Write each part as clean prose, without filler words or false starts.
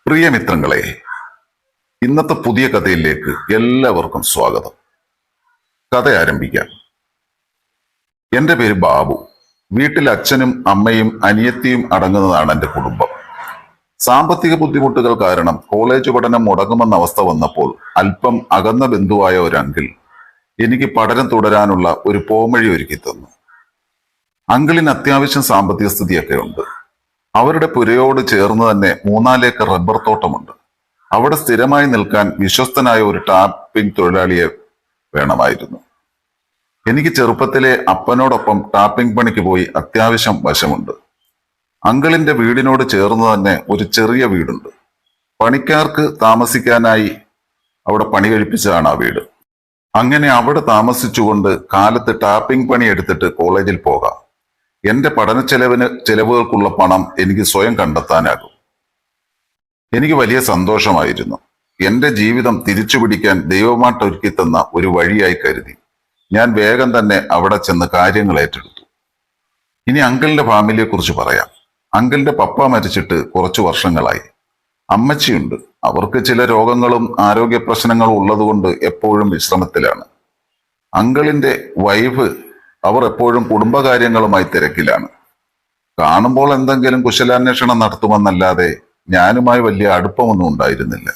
പ്രിയ മിത്രങ്ങളെ, ഇന്നത്തെ പുതിയ കഥയിലേക്ക് എല്ലാവർക്കും സ്വാഗതം. കഥ ആരംഭിക്കാം. എന്റെ പേര് ബാബു. വീട്ടിൽ അച്ഛനും അമ്മയും അനിയത്തിയും അടങ്ങുന്നതാണ് എന്റെ കുടുംബം. സാമ്പത്തിക ബുദ്ധിമുട്ടുകൾ കാരണം കോളേജ് പഠനം മുടങ്ങുമെന്ന അവസ്ഥ വന്നപ്പോൾ അല്പം അകന്ന ബന്ധുവായ ഒരു അങ്കിൾ എനിക്ക് പഠനം തുടരാനുള്ള ഒരു പോംവഴി ഒരുക്കി തന്നു. അങ്കിളിന് അത്യാവശ്യം സാമ്പത്തിക സ്ഥിതിയൊക്കെ ഉണ്ട്. അവരുടെ പുരയോട് ചേർന്ന് തന്നെ 3-4 ഏക്കർ റബ്ബർ തോട്ടമുണ്ട്. അവിടെ സ്ഥിരമായി നിൽക്കാൻ വിശ്വസ്തനായ ഒരു ടാപ്പിംഗ് തൊഴിലാളിയെ വേണമായിരുന്നു. എനിക്ക് ചെറുപ്പത്തിലെ അപ്പനോടൊപ്പം ടാപ്പിംഗ് പണിക്ക് പോയി അത്യാവശ്യം വശമുണ്ട്. അങ്കിളിന്റെ വീടിനോട് ചേർന്ന് തന്നെ ഒരു ചെറിയ വീടുണ്ട്. പണിക്കാർക്ക് താമസിക്കാനായി അവിടെ പണി കഴിപ്പിച്ചതാണ് ആ വീട്. അങ്ങനെ അവിടെ താമസിച്ചുകൊണ്ട് കാലത്ത് ടാപ്പിംഗ് പണി എടുത്തിട്ട് കോളേജിൽ പോകാം. എന്റെ പഠന ചെലവുകൾക്കുള്ള പണം എനിക്ക് സ്വയം കണ്ടെത്താനാകും. എനിക്ക് വലിയ സന്തോഷമായിരുന്നു. എന്റെ ജീവിതം തിരിച്ചുപിടിക്കാൻ ദൈവമായിട്ടൊരുക്കി തന്ന ഒരു വഴിയായി കരുതി ഞാൻ വേഗം തന്നെ അവിടെ ചെന്ന് കാര്യങ്ങൾ ഏറ്റെടുത്തു. ഇനി അങ്കിളിന്റെ ഫാമിലിയെ കുറിച്ച് പറയാം. അങ്കിളിന്റെ പപ്പ മരിച്ചിട്ട് കുറച്ചു വർഷങ്ങളായി. അമ്മച്ചിയുണ്ട്. അവർക്ക് ചില രോഗങ്ങളും ആരോഗ്യ പ്രശ്നങ്ങളും ഉള്ളതുകൊണ്ട് എപ്പോഴും വിശ്രമത്തിലാണ്. അങ്കിളിന്റെ വൈഫ് അവർ എപ്പോഴും കുടുംബകാര്യങ്ങളുമായി തിരക്കിലാണ്. കാണുമ്പോൾ എന്തെങ്കിലും കുശലാന്വേഷണം നടത്തുമെന്നല്ലാതെ ഞാനുമായി വലിയ അടുപ്പമൊന്നും ഉണ്ടായിരുന്നില്ല.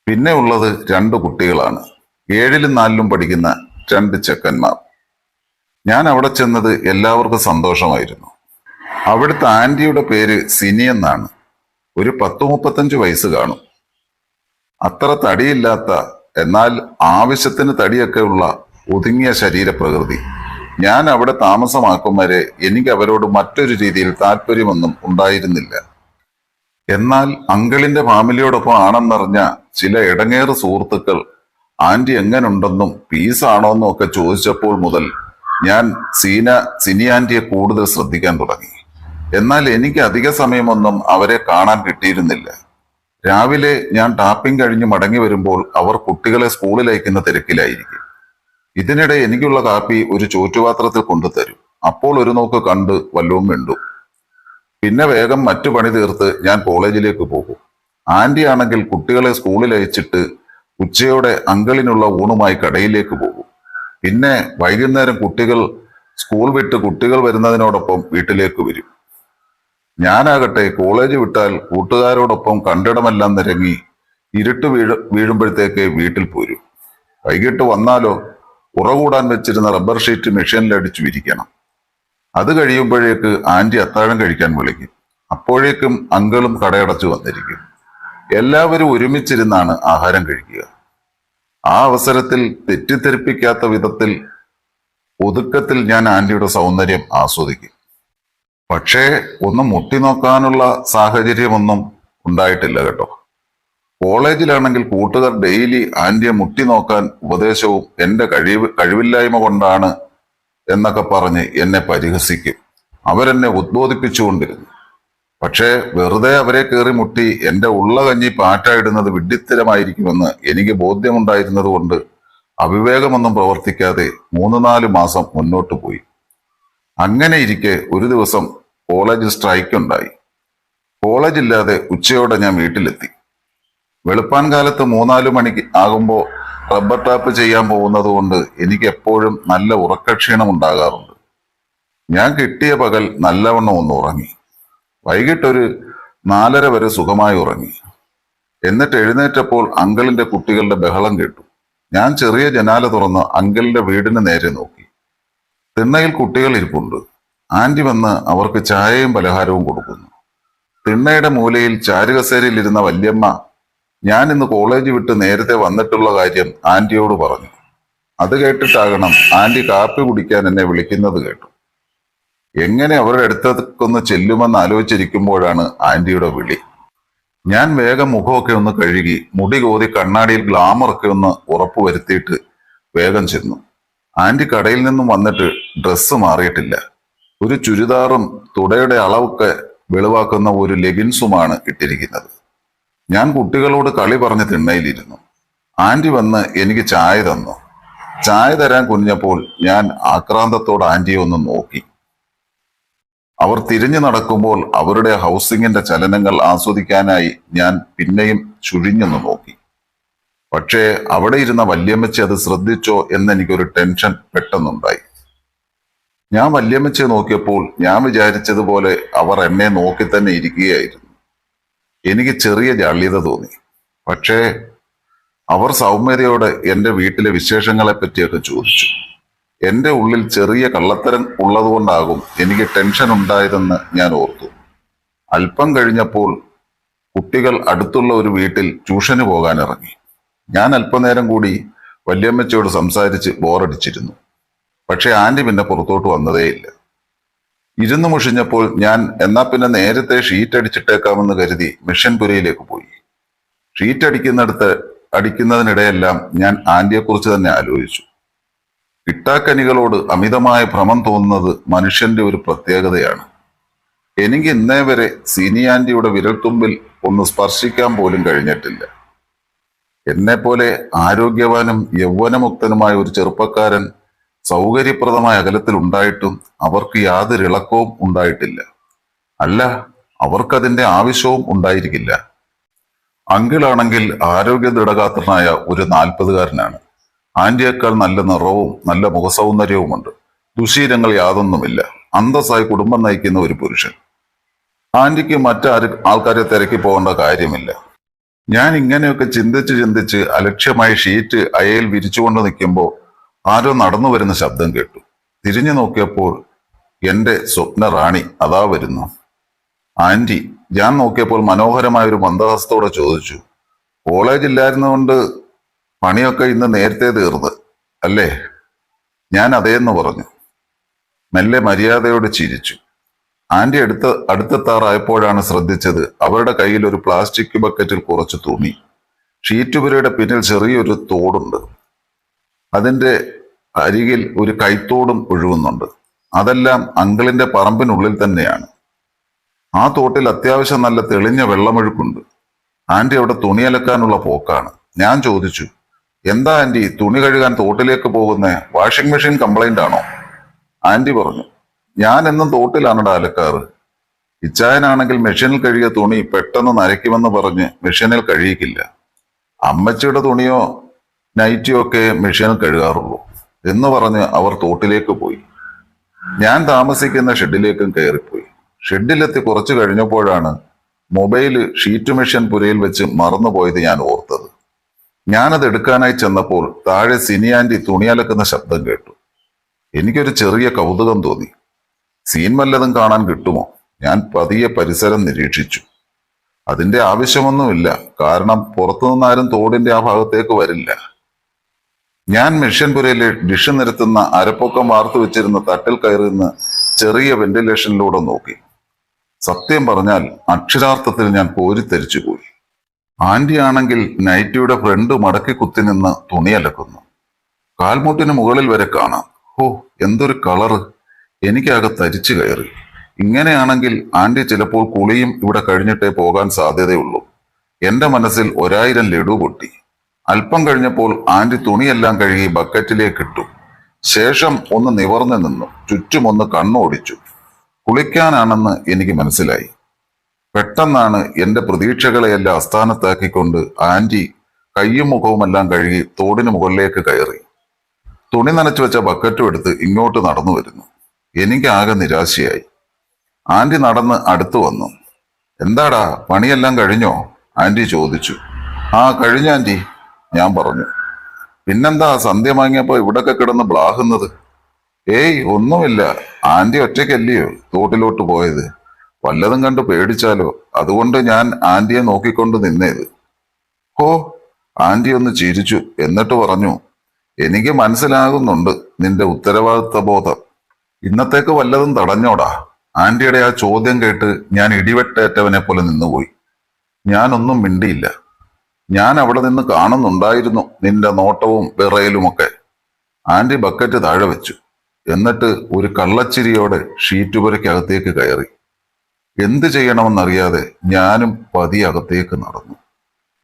പിന്നെ ഉള്ളത് 2 കുട്ടികളാണ്. 7-ലും 4-ലും പഠിക്കുന്ന 2 ചെക്കന്മാർ. ഞാൻ അവിടെ ചെന്നത് എല്ലാവർക്കും സന്തോഷമായിരുന്നു. അവിടുത്തെ ആന്റിയുടെ പേര് സിനി എന്നാണ്. ഒരു 10-35 വയസ്സ് കാണും. അത്ര തടിയില്ലാത്ത, എന്നാൽ ആവശ്യത്തിന് തടിയൊക്കെ ഉള്ള ഒതുങ്ങിയ ശരീരപ്രകൃതി. ഞാൻ അവിടെ താമസമാക്കും വരെ എനിക്ക് അവരോട് മറ്റൊരു രീതിയിൽ താല്പര്യമൊന്നും ഉണ്ടായിരുന്നില്ല. എന്നാൽ അങ്കിളിന്റെ ഫാമിലിയോടൊപ്പം ആണെന്നറിഞ്ഞ ചില ഇടങ്ങേറ് സുഹൃത്തുക്കൾ ആന്റി എങ്ങനുണ്ടെന്നും പീസാണോന്നും ഒക്കെ ചോദിച്ചപ്പോൾ മുതൽ ഞാൻ സിനി ആന്റിയെ കൂടുതൽ ശ്രദ്ധിക്കാൻ തുടങ്ങി. എന്നാൽ എനിക്ക് അധിക സമയമൊന്നും അവരെ കാണാൻ കിട്ടിയിരുന്നില്ല. രാവിലെ ഞാൻ ടാപ്പിംഗ് കഴിഞ്ഞ് മടങ്ങി വരുമ്പോൾ അവർ കുട്ടികളെ സ്കൂളിൽ അയക്കുന്ന തിരക്കിലായിരിക്കും. ഇതിനിടെ എനിക്കുള്ള കാപ്പി ഒരു ചോറ്റുപാത്രത്തിൽ കൊണ്ടുതരും. അപ്പോൾ ഒരു നോക്ക് കണ്ട് വല്ലവും മിണ്ടും. പിന്നെ വേഗം മറ്റു പണി തീർത്ത് ഞാൻ കോളേജിലേക്ക് പോകും. ആന്റി ആണെങ്കിൽ കുട്ടികളെ സ്കൂളിൽ അയച്ചിട്ട് ഉച്ചയോടെ അങ്കിളിനുള്ള ഊണുമായി കടയിലേക്ക് പോകും. പിന്നെ വൈകുന്നേരം സ്കൂൾ വിട്ട് കുട്ടികൾ വരുന്നതിനോടൊപ്പം വീട്ടിലേക്ക് വരും. ഞാനാകട്ടെ കോളേജ് വിട്ടാൽ കൂട്ടുകാരോടൊപ്പം കണ്ടിടമെല്ലാം നിരങ്ങി ഇരുട്ട് വീഴുമ്പോഴത്തേക്ക് വീട്ടിൽ പോരും. വൈകിട്ട് വന്നാലോ ഉറകൂടാൻ വെച്ചിരുന്ന റബ്ബർ ഷീറ്റ് മെഷീനിൽ അടിച്ചു വിരിക്കണം. അത് കഴിയുമ്പോഴേക്ക് ആന്റി അത്താഴം കഴിക്കാൻ വിളിക്കും. അപ്പോഴേക്കും അങ്കിളും കടയടച്ചു വന്നിരിക്കും. എല്ലാവരും ഒരുമിച്ചിരുന്നാണ് ആഹാരം കഴിക്കുക. ആ അവസരത്തിൽ തെറ്റിദ്ധരിപ്പിക്കാത്ത വിധത്തിൽ ഒതുക്കത്തിൽ ഞാൻ ആന്റിയുടെ സൗന്ദര്യം ആസ്വദിക്കും. പക്ഷേ ഒന്ന് മുട്ടി നോക്കാനുള്ള സാഹചര്യമൊന്നും ഉണ്ടായിട്ടില്ല കേട്ടോ. കോളേജിലാണെങ്കിൽ കൂട്ടുകാർ ഡെയിലി ആന്റിയെ മുട്ടി നോക്കാൻ ഉപദേശവും എന്റെ കഴിവില്ലായ്മ കൊണ്ടാണ് എന്നൊക്കെ പറഞ്ഞ് എന്നെ പരിഹസിക്കും. അവരെന്നെ ഉദ്ബോധിപ്പിച്ചുകൊണ്ടിരുന്നു. പക്ഷേ വെറുതെ അവരെ കയറി മുട്ടി എന്റെ ഉള്ള കഞ്ഞി പാറ്റായിടുന്നത് വിഡ്ഢിത്തരമായിരിക്കുമെന്ന് എനിക്ക് ബോധ്യമുണ്ടായിരുന്നത് കൊണ്ട് അവിവേകമൊന്നും പ്രവർത്തിക്കാതെ 3-4 മാസം മുന്നോട്ട് പോയി. അങ്ങനെ ഇരിക്കെ ഒരു ദിവസം കോളേജിൽ സ്ട്രൈക്ക് ഉണ്ടായി. കോളേജില്ലാതെ ഉച്ചയോടെ ഞാൻ വീട്ടിലെത്തി. വെളുപ്പാൻ കാലത്ത് 3-4 മണിക്ക് ആകുമ്പോൾ റബ്ബർ ടാപ്പ് ചെയ്യാൻ പോകുന്നത് കൊണ്ട് എനിക്ക് എപ്പോഴും നല്ല ഉറക്കക്ഷീണം ഉണ്ടാകാറുണ്ട്. ഞാൻ കിട്ടിയ പകൽ നല്ലവണ്ണം ഒന്ന് ഉറങ്ങി. വൈകിട്ടൊരു 4:30 വരെ സുഖമായി ഉറങ്ങി. എന്നിട്ട് എഴുന്നേറ്റപ്പോൾ അങ്കിളിന്റെ കുട്ടികളുടെ ബഹളം കേട്ടു. ഞാൻ ചെറിയ ജനാല തുറന്ന് അങ്കിളിന്റെ വീടിന് നേരെ നോക്കി. തിണ്ണയിൽ കുട്ടികൾ ഇരിപ്പുണ്ട്. ആന്റി വന്ന് അവർക്ക് ചായയും പലഹാരവും കൊടുക്കുന്നു. തിണ്ണയുടെ മൂലയിൽ ചാരുകസേരയിൽ ഇരുന്ന വല്യമ്മ ഞാൻ ഇന്ന് കോളേജ് വിട്ട് നേരത്തെ വന്നിട്ടുള്ള കാര്യം ആന്റിയോട് പറഞ്ഞു. അത് കേട്ടിട്ടാകണം ആന്റി കാപ്പി കുടിക്കാൻ എന്നെ വിളിക്കുന്നത് കേട്ടു. എങ്ങനെ അവരുടെ അടുത്തേക്കൊന്ന് ചെല്ലുമെന്ന് ആലോചിച്ചിരിക്കുമ്പോഴാണ് ആന്റിയുടെ വിളി. ഞാൻ വേഗം മുഖമൊക്കെ ഒന്ന് കഴുകി മുടി കോതി കണ്ണാടിയിൽ ഗ്ലാമറൊക്കെ ഒന്ന് ഉറപ്പുവരുത്തിയിട്ട് വേഗം ചെന്നു. ആന്റി കടയിൽ നിന്നും വന്നിട്ട് ഡ്രസ്സ് മാറിയിട്ടില്ല. ഒരു ചുരിദാറും തുടയുടെ അളവൊക്കെ വെളിവാക്കുന്ന ഒരു ലെഗിൻസുമാണ് ഇട്ടിരിക്കുന്നത്. ഞാൻ കുട്ടികളോട് കളി പറഞ്ഞ് തിണ്ണയിലിരുന്നു. ആന്റി വന്ന് എനിക്ക് ചായ തന്നു. ചായ തരാൻ കുനിഞ്ഞപ്പോൾ ഞാൻ ആക്രാന്തത്തോട് ആന്റിയെ ഒന്ന് നോക്കി. അവർ തിരിഞ്ഞു നടക്കുമ്പോൾ അവരുടെ ഹൗസിങ്ങിന്റെ ചലനങ്ങൾ ആസ്വദിക്കാനായി ഞാൻ പിന്നെയും ചുഴിഞ്ഞൊന്ന് നോക്കി. പക്ഷേ അവിടെ ഇരുന്ന വല്യമ്മച്ചി അത് ശ്രദ്ധിച്ചോ എന്നെനിക്കൊരു ടെൻഷൻ പെട്ടെന്നുണ്ടായി. ഞാൻ വല്യമ്മച്ചിയെ നോക്കിയപ്പോൾ ഞാൻ വിചാരിച്ചതുപോലെ അവർ എന്നെ നോക്കി തന്നെ ഇരിക്കുകയായിരുന്നു. എനിക്ക് ചെറിയ ജാള്യത തോന്നി. പക്ഷേ അവർ സൗമ്യതയോടെ എന്റെ വീട്ടിലെ വിശേഷങ്ങളെ പറ്റിയൊക്കെ ചോദിച്ചു. എന്റെ ഉള്ളിൽ ചെറിയ കള്ളത്തരം ഉള്ളതുകൊണ്ടാകും എനിക്ക് ടെൻഷൻ ഉണ്ടായതെന്ന് ഞാൻ ഓർത്തു. അല്പം കഴിഞ്ഞപ്പോൾ കുട്ടികൾ അടുത്തുള്ള ഒരു വീട്ടിൽ ട്യൂഷന് പോകാൻ ഇറങ്ങി. ഞാൻ അല്പനേരം കൂടി വല്യമ്മച്ചയോട് സംസാരിച്ച് ബോറടിച്ചിരുന്നു. പക്ഷെ ആന്റി പിന്നെ പുറത്തോട്ട് വന്നതേയില്ല. ഇരുന്ന് മുഷിഞ്ഞപ്പോൾ ഞാൻ എന്നാ പിന്നെ നേരത്തെ ഷീറ്റ് അടിച്ചിട്ടേക്കാമെന്ന് കരുതി മിഷൻ പുരയിലേക്ക് പോയി. ഷീറ്റ് അടിക്കുന്നതിനിടെയെല്ലാം ഞാൻ ആന്റിയെക്കുറിച്ച് തന്നെ ആലോചിച്ചു. കിട്ടാക്കനികളോട് അമിതമായ ഭ്രമം തോന്നുന്നത് മനുഷ്യന്റെ ഒരു പ്രത്യേകതയാണ്. എനിക്ക് ഇന്നേ വരെ സിനി ആന്റിയുടെ വിരൽത്തുമ്പിൽ ഒന്ന് സ്പർശിക്കാൻ പോലും കഴിഞ്ഞിട്ടില്ല. എന്നെപ്പോലെ ആരോഗ്യവാനും യൗവനമുക്തനുമായ ഒരു ചെറുപ്പക്കാരൻ സൗകര്യപ്രദമായ അകലത്തിൽ ഉണ്ടായിട്ടും അവർക്ക് യാതൊരു ഇളക്കവും ഉണ്ടായിട്ടില്ല. അല്ല, അവർക്കതിന്റെ ആവശ്യവും ഉണ്ടായിരിക്കില്ല. അങ്കിളാണെങ്കിൽ ആരോഗ്യ ദൃഢഗാത്രനായ ഒരു 40-കാരനാണ്. ആന്റിയേക്കാൾ നല്ല നിറവും നല്ല മുഖസൗന്ദര്യവുമുണ്ട്. ദുശീലങ്ങൾ യാതൊന്നുമില്ല. അന്തസ്സായി കുടുംബം നയിക്കുന്ന ഒരു പുരുഷൻ. ആന്റിക്ക് ആൾക്കാരെ തിരക്കി പോകേണ്ട കാര്യമില്ല. ഞാൻ ഇങ്ങനെയൊക്കെ ചിന്തിച്ച് അലക്ഷ്യമായി ഷീറ്റ് അയയിൽ വിരിച്ചുകൊണ്ട് നിൽക്കുമ്പോൾ ആരോ നടന്നു വരുന്ന ശബ്ദം കേട്ടു. തിരിഞ്ഞു നോക്കിയപ്പോൾ എന്റെ സ്വപ്ന റാണി അതാ വരുന്നു. ആന്റി. ഞാൻ നോക്കിയപ്പോൾ മനോഹരമായ ഒരു മന്ദഹസ്തോടെ ചോദിച്ചു, കോളേജ് ഇല്ലായിരുന്നുകൊണ്ട് പണിയൊക്കെ ഇന്ന് നേരത്തെ തീർന്ന് അല്ലേ? ഞാൻ അതേന്ന് പറഞ്ഞു. മെല്ലെ മര്യാദയോട് ചിരിച്ചു. ആന്റി അടുത്തെത്താറായപ്പോഴാണ് ശ്രദ്ധിച്ചത് അവരുടെ കയ്യിൽ ഒരു പ്ലാസ്റ്റിക് ബക്കറ്റിൽ കുറച്ച് തുണി. ഷീറ്റുപുരയുടെ പിന്നിൽ ചെറിയൊരു തോടുണ്ട്. അതിന്റെ അരികിൽ ഒരു കൈത്തോടും ഒഴുകുന്നുണ്ട്. അതെല്ലാം അങ്കിളിന്റെ പറമ്പിനുള്ളിൽ തന്നെയാണ്. ആ തോട്ടിൽ അത്യാവശ്യം നല്ല തെളിഞ്ഞ വെള്ളമൊഴുക്കുണ്ട്. ആന്റി അവിടെ തുണി അലക്കാനുള്ള പോക്കാണ്. ഞാൻ ചോദിച്ചു, എന്താ ആന്റി തുണി കഴുകാൻ തോട്ടിലേക്ക് പോകുന്നേ? വാഷിംഗ് മെഷീൻ കംപ്ലൈന്റ് ആണോ? ആന്റി പറഞ്ഞു, ഞാൻ എന്നും തോട്ടിലാണടാ അലക്കാറ്. ഇച്ചായനാണെങ്കിൽ മെഷീനിൽ കഴുകിയ തുണി പെട്ടെന്ന് നരയ്ക്കുമെന്ന് പറഞ്ഞ് മെഷീനിൽ കഴുകിക്കില്ല. അമ്മച്ചിയുടെ തുണിയോ നൈറ്റിയോ ഒക്കെ മെഷീനിൽ കഴുകാറുള്ളൂ എന്ന് പറഞ്ഞ് അവർ തോട്ടിലേക്ക് പോയി. ഞാൻ താമസിക്കുന്ന ഷെഡിലേക്കും കയറിപ്പോയി. ഷെഡിലെത്തി കുറച്ചു കഴിഞ്ഞപ്പോഴാണ് മൊബൈല് ഷീറ്റ് മെഷീൻ പുരയിൽ വെച്ച് മറന്നുപോയത് ഞാൻ ഓർത്തത്. ഞാനത് എടുക്കാനായി ചെന്നപ്പോൾ താഴെ സിനി ആന്റി തുണിയലക്കുന്ന ശബ്ദം കേട്ടു. എനിക്കൊരു ചെറിയ കൗതുകം തോന്നി. സീൻ വല്ലതും കാണാൻ കിട്ടുമോ? ഞാൻ പതിയെ പരിസരം നിരീക്ഷിച്ചു. അതിന്റെ ആവശ്യമൊന്നുമില്ല. കാരണം പുറത്തുനിന്നാരും തോടിന്റെ ആ ഭാഗത്തേക്ക് വരില്ല. ഞാൻ മെഷീൻ പുരയിലെ ഡിഷ് നിരത്തുന്ന അരപ്പൊക്കം വാർത്തു വെച്ചിരുന്ന തട്ടിൽ കയറി നിന്ന് ചെറിയ വെന്റിലേഷനിലൂടെ നോക്കി. സത്യം പറഞ്ഞാൽ അക്ഷരാർത്ഥത്തിൽ ഞാൻ കോരിത്തരിച്ചു പോയി. ആന്റി ആണെങ്കിൽ നൈറ്റിയുടെ ഫ്രണ്ട് മടക്കി കുത്തി നിന്ന് തുണി അലക്കുന്നു. കാൽമുട്ടിന് മുകളിൽ വരെ കാണാം. ഓ, എന്തൊരു കളറ്! എനിക്കാകെ തരിച്ചു കയറി. ഇങ്ങനെയാണെങ്കിൽ ആന്റി ചിലപ്പോൾ കുളിയും ഇവിടെ കഴിഞ്ഞിട്ടേ പോകാൻ സാധ്യതയുള്ളൂ. എന്റെ മനസ്സിൽ 1000 ലഡു പൊട്ടി. അല്പം കഴിഞ്ഞപ്പോൾ ആന്റി തുണിയെല്ലാം കഴുകി ബക്കറ്റിലേക്ക് ഇട്ടു. ശേഷം ഒന്ന് നിവർന്നു നിന്നു. ചുറ്റുമൊന്ന് കണ്ണോടിച്ചു. കുളിക്കാനാണെന്ന് എനിക്ക് മനസ്സിലായി. പെട്ടെന്നാണ് എന്റെ പ്രതീക്ഷകളെയെല്ലാം അസ്ഥാനത്താക്കിക്കൊണ്ട് ആന്റി കയ്യും മുഖവുമെല്ലാം കഴുകി തോടിന് മുകളിലേക്ക് കയറി. തുണി നനച്ചു വെച്ച ബക്കറ്റും എടുത്ത് ഇങ്ങോട്ട് നടന്നു വരുന്നു. എനിക്കാകെ നിരാശയായി. ആന്റി നടന്ന് അടുത്തു വന്നു. എന്താടാ, പണിയെല്ലാം കഴിഞ്ഞോ? ആന്റി ചോദിച്ചു. ആ, കഴിഞ്ഞ ആന്റി, ഞാൻ പറഞ്ഞു. പിന്നെന്താ സന്ധ്യ വാങ്ങിയപ്പോ ഇവിടൊക്കെ കിടന്ന് ബ്ലാഹുന്നത്? ഏയ്, ഒന്നുമില്ല. ആന്റി ഒറ്റയ്ക്കല്ലയോ തോട്ടിലോട്ട് പോയത്? വല്ലതും കണ്ട് പേടിച്ചാലോ, അതുകൊണ്ട് ഞാൻ ആന്റിയെ നോക്കിക്കൊണ്ട് നിന്നേത്. ഓ, ആന്റി ഒന്ന് ചിരിച്ചു. എന്നിട്ട് പറഞ്ഞു, എനിക്ക് മനസ്സിലാകുന്നുണ്ട് നിന്റെ ഉത്തരവാദിത്വ ബോധം. ഇന്നത്തേക്ക് വല്ലതും തടഞ്ഞോടാ? ആന്റിയുടെ ആ ചോദ്യം കേട്ട് ഞാൻ ഇടിവെട്ടേറ്റവനെ പോലെ നിന്നുപോയി. ഞാനൊന്നും മിണ്ടിയില്ല. ഞാൻ അവിടെ നിന്ന് കാണുന്നുണ്ടായിരുന്നു നിന്റെ നോട്ടവും വിറയലുമൊക്കെ. ആന്റി ബക്കറ്റ് താഴെ വെച്ചു. എന്നിട്ട് ഒരു കള്ളച്ചിരിയോടെ ഷീറ്റുപുരയ്ക്കകത്തേക്ക് കയറി. എന്ത് ചെയ്യണമെന്നറിയാതെ ഞാനും പതിയെ അകത്തേക്ക് നടന്നു.